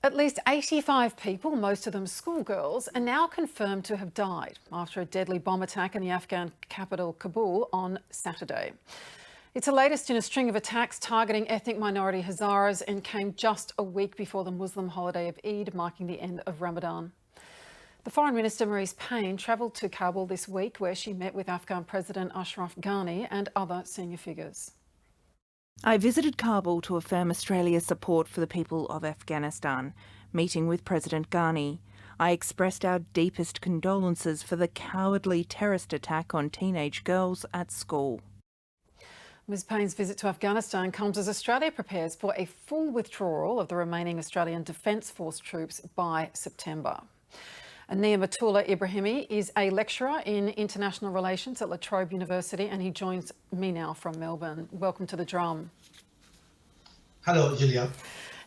At least 85 people, most of them schoolgirls, are now confirmed to have died after a deadly bomb attack in the Afghan capital, Kabul, on Saturday. It's the latest in a string of attacks targeting ethnic minority Hazaras and came just a week before the Muslim holiday of Eid, marking the end of Ramadan. The Foreign Minister, Marise Payne, travelled to Kabul this week, where she met with Afghan President Ashraf Ghani and other senior figures. I visited Kabul to affirm Australia's support for the people of Afghanistan. Meeting with President Ghani, I expressed our deepest condolences for the cowardly terrorist attack on teenage girls at school. Ms Payne's visit to Afghanistan comes as Australia prepares for a full withdrawal of the remaining Australian Defence Force troops by September. Niamatullah Ibrahimi is a lecturer in international relations at La Trobe University, and he joins me now from Melbourne. Welcome to The Drum. Hello, Julia.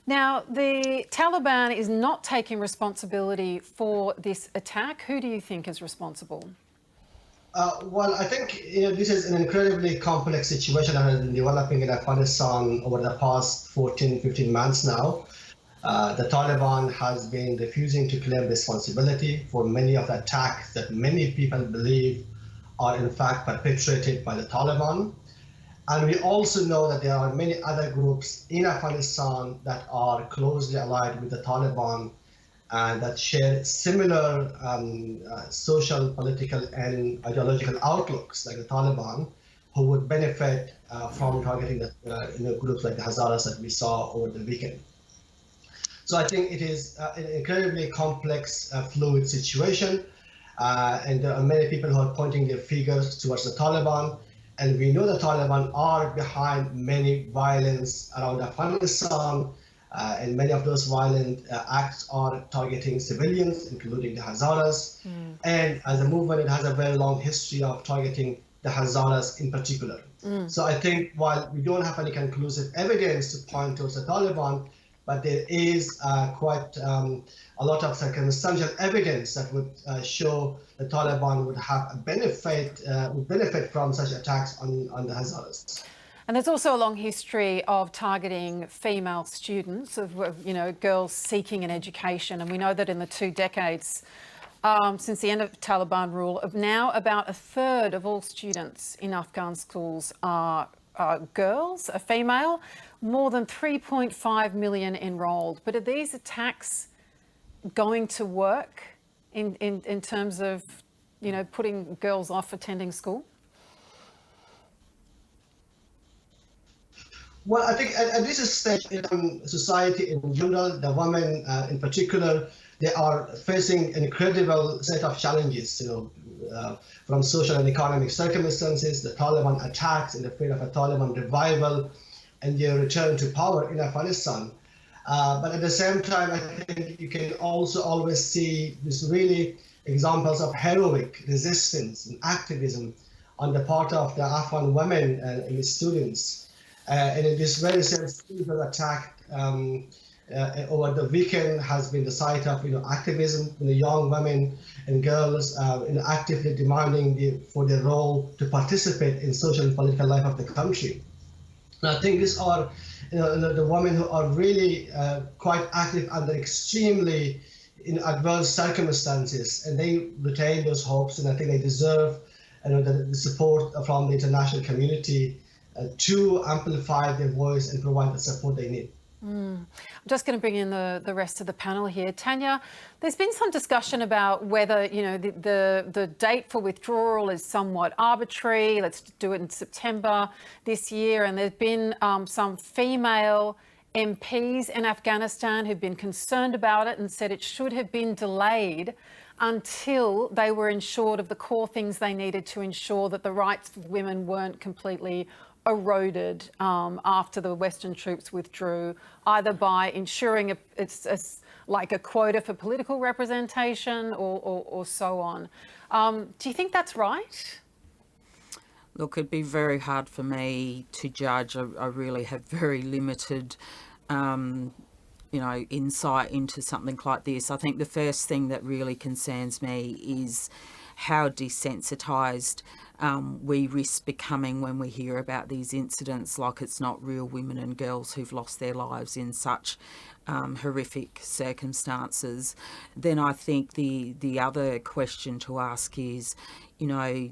Now, the Taliban is not taking responsibility for this attack. Who do you think is responsible? Well, I think this is an incredibly complex situation that has been developing in Afghanistan over the past 14, 15 months now. The Taliban has been refusing to claim responsibility for many of the attacks that many people believe are in fact perpetrated by the Taliban. And we also know that there are many other groups in Afghanistan that are closely allied with the Taliban and that share similar social, political, and ideological outlooks like the Taliban, who would benefit from targeting the groups like the Hazaras that we saw over the weekend. So I think it is an incredibly complex, fluid situation, and there are many people who are pointing their fingers towards the Taliban, and we know the Taliban are behind many violence around Afghanistan, and many of those violent acts are targeting civilians, including the Hazaras. And as a movement, it has a very long history of targeting the Hazaras in particular. So I think while we don't have any conclusive evidence to point towards the Taliban, but there is quite a lot of circumstantial evidence that would show the Taliban would have a benefit from such attacks on the Hazaras. And there's also a long history of targeting female students, of girls seeking an education. And we know that in the 2 decades since the end of Taliban rule, now about a third of all students in Afghan schools are girls, are female. More than 3.5 million enrolled. But are these attacks going to work in terms of, putting girls off attending school? Well, I think at this stage in society in general, the women in particular, they are facing an incredible set of challenges, from social and economic circumstances, the Taliban attacks in the fear of a Taliban revival, and their return to power in Afghanistan. But at the same time, I think you can also always see these really examples of heroic resistance and activism on the part of the Afghan women and students. And in this very same attack over the weekend has been the site of activism, young women and girls actively demanding for their role to participate in social and political life of the country. And I think these are the women who are really quite active under extremely adverse circumstances, and they retain those hopes, and I think they deserve the support from the international community to amplify their voice and provide the support they need. I'm just going to bring in the rest of the panel here. Tanya, there's been some discussion about whether, the date for withdrawal is somewhat arbitrary. Let's do it in September this year. And there's been some female MPs in Afghanistan who've been concerned about it and said it should have been delayed until they were ensured of the core things they needed to ensure that the rights of women weren't completely eroded after the Western troops withdrew, either by ensuring it's like a quota for political representation or so on. Do you think that's right? Look, it'd be very hard for me to judge. I really have very limited insight into something like this. I think the first thing that really concerns me is how desensitised we risk becoming when we hear about these incidents, like it's not real women and girls who've lost their lives in such horrific circumstances. Then I think the other question to ask is, you know,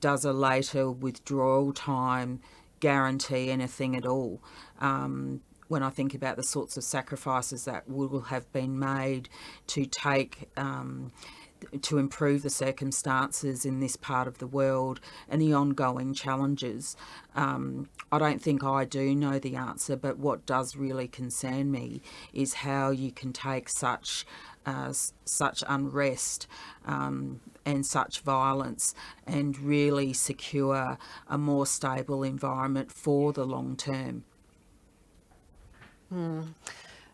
does a later withdrawal time guarantee anything at all? When I think about the sorts of sacrifices that will have been made to take to improve the circumstances in this part of the world and the ongoing challenges, I don't think I do know the answer, but what does really concern me is how you can take such unrest and such violence and really secure a more stable environment for the long term.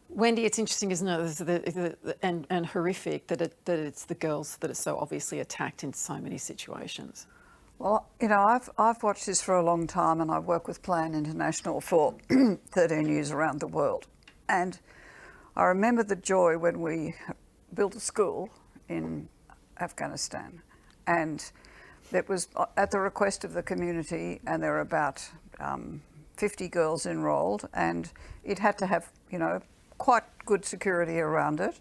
Wendy, it's interesting, isn't it, and horrific that it's the girls that are so obviously attacked in so many situations. Well, you know, I've watched this for a long time, and I've worked with Plan International for 13 years around the world. And I remember the joy when we built a school in Afghanistan, and it was at the request of the community, and there were about 50 girls enrolled, and it had to have, you know, quite good security around it.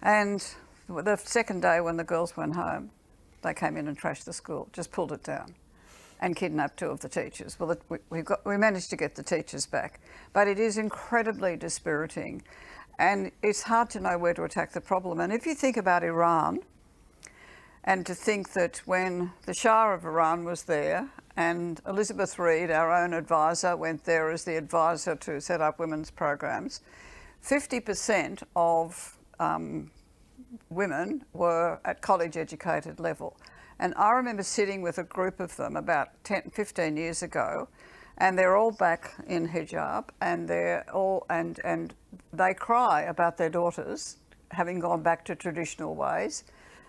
And the second day when the girls went home, they came in and trashed the school, just pulled it down and kidnapped 2 of the teachers. Well, we managed to get the teachers back, but it is incredibly dispiriting, and it's hard to know where to attack the problem. And if you think about Iran, and to think that when the Shah of Iran was there, and Elizabeth Reed, our own advisor, went there as the advisor to set up women's programs, 50% of women were at college educated level. And I remember sitting with a group of them about 15 years ago, and they're all back in hijab, and they're all, and they cry about their daughters having gone back to traditional ways.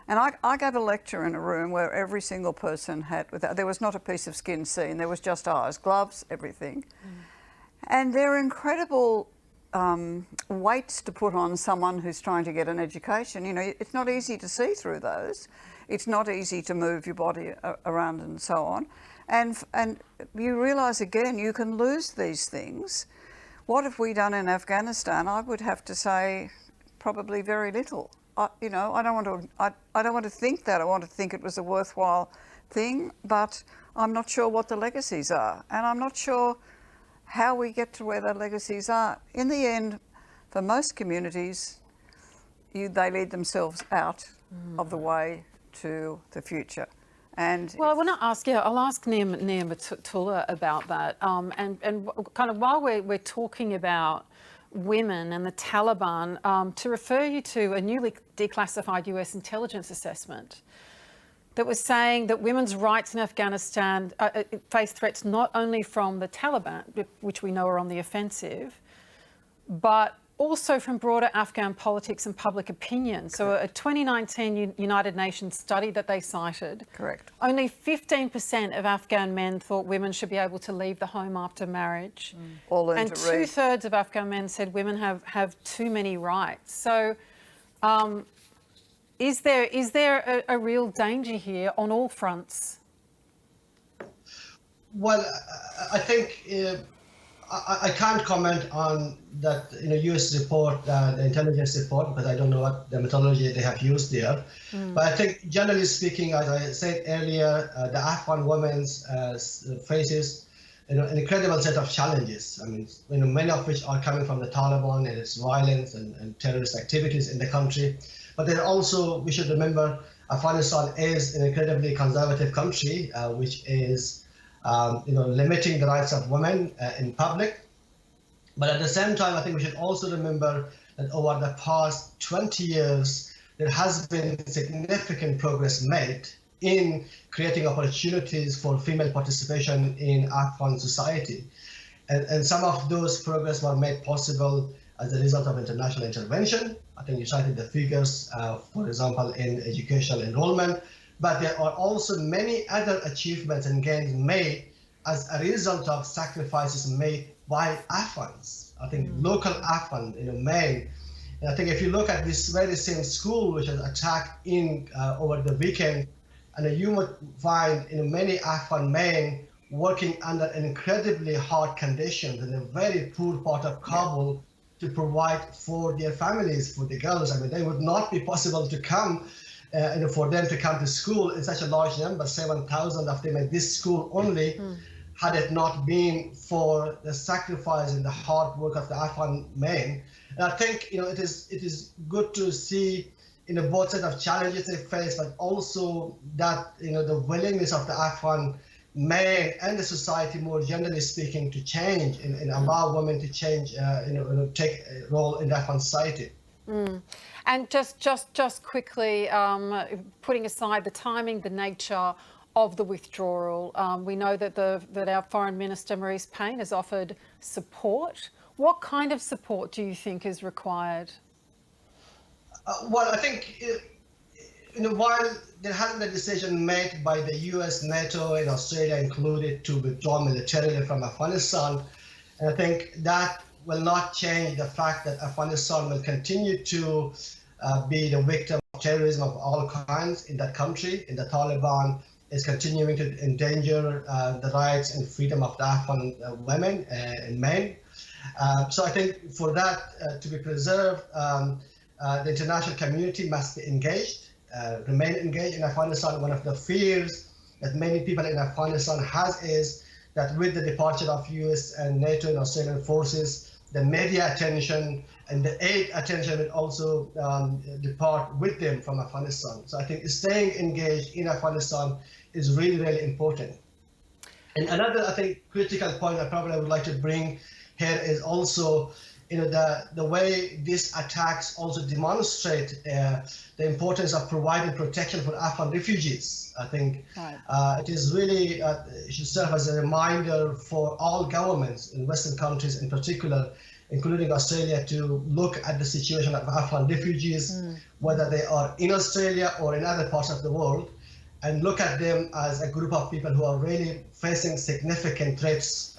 And I gave a lecture in a room where every single person had, there was not a piece of skin seen, there was just eyes, gloves, everything. And they're incredible weights to put on someone who's trying to get an education. You know, it's not easy to see through those. It's not easy to move your body around and so on. And you realise again, you can lose these things. What have we done in Afghanistan? I would have to say probably very little. You know, I don't want to think that. I want to think it was a worthwhile thing, but I'm not sure what the legacies are, and I'm not sure how we get to where the legacies are. In the end, for most communities, they lead themselves out of the way to the future. And well, I want to ask, I'll ask Niamatullah about that, and kind of while we're talking about women and the Taliban, to refer you to a newly declassified US intelligence assessment that was saying that women's rights in Afghanistan face threats not only from the Taliban, which we know are on the offensive, but also from broader Afghan politics and public opinion. Correct. So a 2019 United Nations study that they cited, correct, only 15% of Afghan men thought women should be able to leave the home after marriage. And 2/3 of Afghan men said women have too many rights. So is there a real danger here on all fronts? Well, I think I can't comment on that, you know, US report, the intelligence report, because I don't know what the methodology they have used there. But I think, generally speaking, as I said earlier, the Afghan women faces, you know, an incredible set of challenges. I mean, you know, many of which are coming from the Taliban and its violence and terrorist activities in the country. But then also, we should remember, Afghanistan is an incredibly conservative country, which is you know, limiting the rights of women in public. But at the same time, I think we should also remember that over the past 20 years, there has been significant progress made in creating opportunities for female participation in Afghan society. And some of those progress were made possible as a result of international intervention. I think you cited the figures, for example, in educational enrollment. But there are also many other achievements and gains made as a result of sacrifices made by Afghans. I think local Afghan, you know, men. And I think if you look at this very same school which was attacked in over the weekend And you would find many Afghan men working under incredibly hard conditions in a very poor part of Kabul to provide for their families, for the girls. I mean, they would not be possible to come, for them to come to school in such a large number, 7,000 of them at this school only, had it not been for the sacrifice and the hard work of the Afghan men. And I think, it is good to see both set of challenges they face, but also that the willingness of the Afghan men and the society, more generally speaking, to change and allow women to change, take a role in the Afghan society. And just quickly, putting aside the timing, the nature of the withdrawal, we know that that our Foreign Minister Maurice Payne has offered support. What kind of support do you think is required? Well, I think, while there hasn't been a decision made by the US, NATO, and Australia included to withdraw militarily from Afghanistan, and I think that will not change the fact that Afghanistan will continue to be the victim of terrorism of all kinds in that country, and the Taliban is continuing to endanger the rights and freedom of the Afghan women and men. So I think for that to be preserved, the international community must be engaged, remain engaged in Afghanistan. One of the fears that many people in Afghanistan has is that with the departure of US and NATO and Australian forces, the media attention and the aid attention will also depart with them from Afghanistan. So I think staying engaged in Afghanistan is really, really important. And another, I think, critical point I probably would like to bring here is also the way these attacks also demonstrate the importance of providing protection for Afghan refugees. I think it is really should serve as a reminder for all governments in Western countries in particular, including Australia, to look at the situation of Afghan refugees, whether they are in Australia or in other parts of the world, and look at them as a group of people who are really facing significant threats,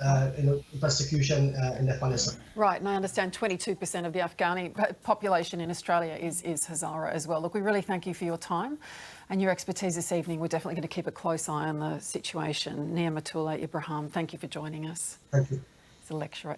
persecution in Afghanistan. Right, and I understand 22% of the Afghani population in Australia is Hazara as well. Look, we really thank you for your time and your expertise this evening. We're definitely going to keep a close eye on the situation. Niamatullah Ibrahim, thank you for joining us. Thank you. He's a lecturer.